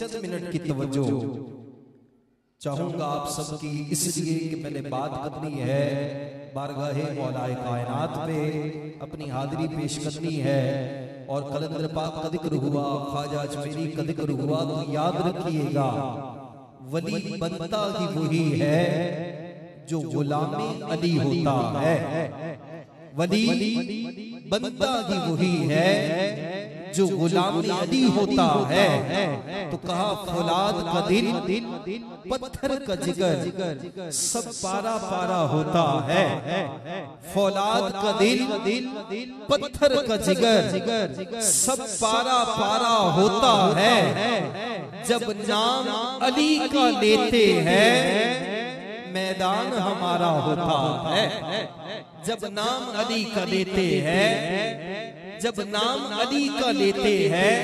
चंद minute की तवज्जो चाहूंगा आप सबकी, इसलिए कि मैंने बात करनी है बारगाहे मौलाए कायनात पे, अपनी हाजिरी पेश करनी है। और कलंदर पाक का जिक्र हुआ, ख्वाजा अजमेरी का जिक्र हुआ, तो याद रखिएगा वली बनता ही वही है जो गुलामे अली होता है। वली बनता ही वही है जो गुलामे अली होता है। तो कहा फौलाद का दिल पत्थर का जिगर सब पारा पारा होता है। फौलाद का दिल पत्थर का जिगर सब पारा पारा होता है। जब नाम अली का लेते हैं मैदान हमारा होता है। जब नाम अली का लेते हैं, जब नाम अली का लेते हैं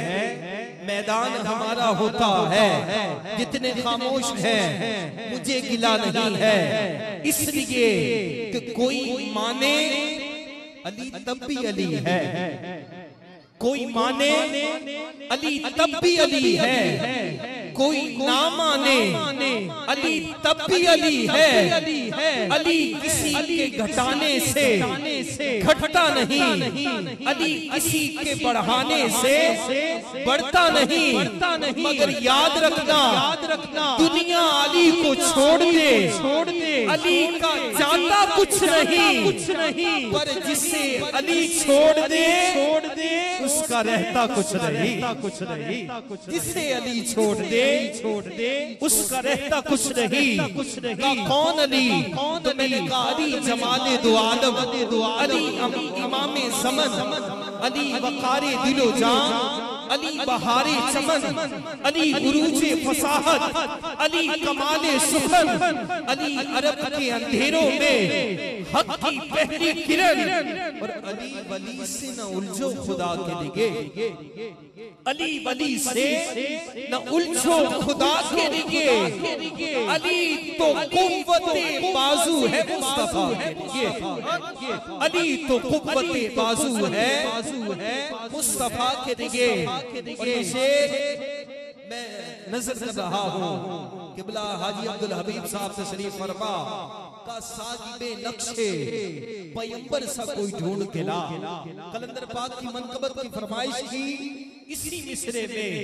मैदान हमारा होता है। जितने खामोश हैं मुझे गिला नहीं है, इसलिए कि कोई माने अली तब भी अली है, कोई माने अली तब भी अली है, कोई ना माने अली तब भी अली है। अली किसी के घटाने से घटता नहीं, अली किसी के बढ़ाने से बढ़ता नहीं। मगर याद रखना दुनिया अली को छोड़ दे, अली का जाता कुछ नहीं, पर जिसे अली छोड़ दे उसका रहता कुछ नहीं। जिसे अली छोड़ दे उसका रहता कुछ नहीं। कौन अली? तो मैंने कहा अली जमाले दो आलम, अली इमामे ज़मन, अली वक़ारे दिलो जान, अली बहारे चमन, अली उरूजे फसाहत, अली कमाले सुखन, अली अरब के अंधेरों में हक की पहली किरण। और अली वली से न उलझो खुदा के लिए, अली वली से न उलझो खुदा के लिए। अली तो कुव्वते बाजू है मुस्तफा के लिए, अली तो कुव्वते बाजू है मुस्तफा के लिए। और मैं नजर कर रहा हूँ किबला हाजी अब्दुल हबीब साहब से शरीफ फरमा का साहिबे नक्शे पैगंबर सा कोई ढूंढ के ला। कलंदर पाक की मनकबत की फरमाइश की इसी मिसरे में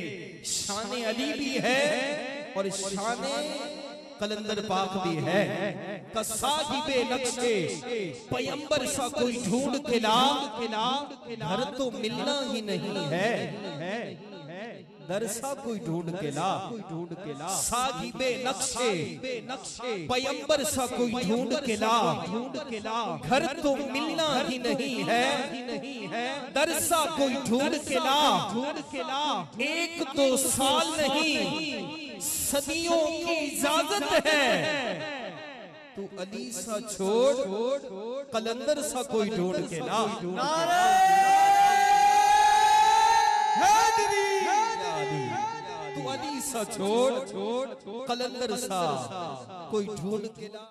शान अली भी है और शान कलंदर पाक भी है। का साहिबे नक्शे पैगंबर सा कोई ढूंढ के ला, घर तो मिलना ही नहीं है, दरसा कोई ढूंढ के ला। साहिबे नक्शे पैगंबर सा कोई ढूंढ के ला, घर तो मिलना ही नहीं है, दरसा कोई ढूंढ के ला। एक दो साल नहीं सदियों की इजाजत है, तू अली सा छोड़ कलंदर सा कोई ढूंढ के ला। तू अली सा छोड़ कलंदर सा कोई ढूंढ के ला।